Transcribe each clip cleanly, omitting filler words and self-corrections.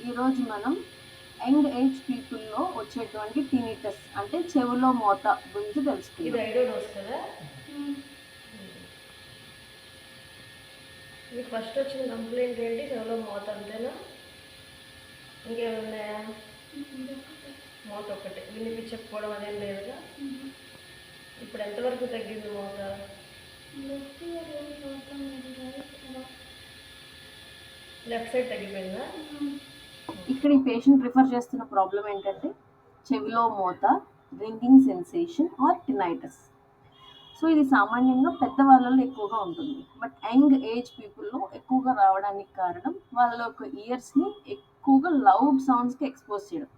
ఈరోజు మనం young age పీపుల్లో వచ్చేటువంటి టినిటస్ అంటే చెవులో మోత గురించి ఇది తెలుసుకుందాం. ఐడో డోస్ కదా. మీకు ఫస్ట్ వచ్చిన కంప్లైంట్ ఏంటి? చెవులో మోత అంతేనా? ఇంకేమున్నాయా? మోత ఒకటే, వినిపించకపోవడం అదేం లేదుగా. ఇప్పుడు ఎంతవరకు తగ్గింది మోత? లెఫ్ట్ సైడ్ తగ్గిపోయిందా? ఇక్కడ ఈ పేషెంట్ రిఫర్ చేస్తున్న ప్రాబ్లం ఏంటంటే చెవిలో మోత, ringing sensation or tinnitus. So ఇది సామాన్యంగా పెద్దవాళ్ళలో ఎక్కువగా ఉంటుంది, బట్ యంగ్ ఏజ్ పీపుల్లో ఎక్కువగా రావడానికి కారణం వాళ్ళ యొక్క ఇయర్స్ని ఎక్కువగా లౌడ్ సౌండ్స్కి ఎక్స్పోజ్ చేయడం.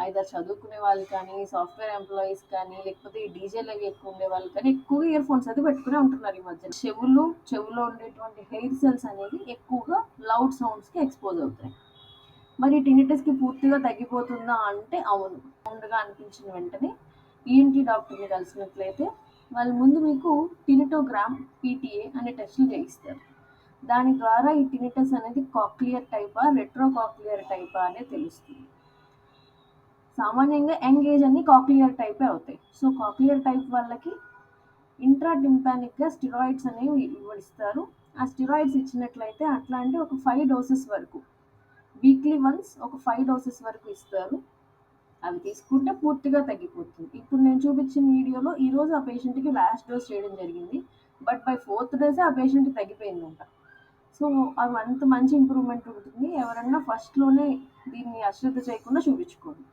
ఐదర్ చదువుకునే వాళ్ళు కానీ, సాఫ్ట్వేర్ ఎంప్లాయీస్ కానీ, లేకపోతే ఈ డీజేలు అవి ఎక్కువ ఉండే వాళ్ళు కానీ ఎక్కువగా ఇయర్ ఫోన్స్ అది పెట్టుకునే ఉంటున్నారు ఈ మధ్య. చెవులో ఉండేటువంటి హెయిర్ సెల్స్ అనేవి ఎక్కువగా లౌడ్ సౌండ్స్కి ఎక్స్పోజ్ అవుతాయి. మరి టినిటస్కి పూర్తిగా తగ్గిపోతుందా అంటే అవును. సౌండ్గా అనిపించిన వెంటనే ఈఎన్టీ డాక్టర్ని కలిసినట్లయితే వాళ్ళు ముందు మీకు టినిటోగ్రామ్ పీటీఏ అనే టెస్టులు చేయిస్తారు. దాని ద్వారా ఈ టినిటస్ అనేది కాక్లియర్ టైపా, రెట్రోకాక్లియర్ టైపా అనేది తెలుస్తుంది. సామాన్యంగా యంగ్ ఏజ్ అన్ని కాక్లియర్ టైపే అవుతాయి. సో కాక్లియర్ టైప్ వాళ్ళకి ఇంట్రాటింపానిక్గా స్టిరాయిడ్స్ అనేవి ఇస్తారు. ఆ స్టిరాయిడ్స్ ఇచ్చినట్లయితే అట్లాంటి ఒక 5 డోసెస్ వరకు వీక్లీ వన్స్ ఒక 5 డోసెస్ వరకు ఇస్తారు. అవి తీసుకుంటే పూర్తిగా తగ్గిపోతుంది. ఇప్పుడు నేను చూపించిన వీడియోలో ఈరోజు ఆ పేషెంట్కి లాస్ట్ డోస్ చేయడం జరిగింది, బట్ బై 4th డేసే ఆ పేషెంట్కి తగ్గిపోయిందంట. సో అవి అంత మంచి ఇంప్రూవ్మెంట్ ఉంటుంది. ఎవరన్నా ఫస్ట్లోనే దీన్ని అశ్రద్ధ చేయకుండా చూపించుకోండి.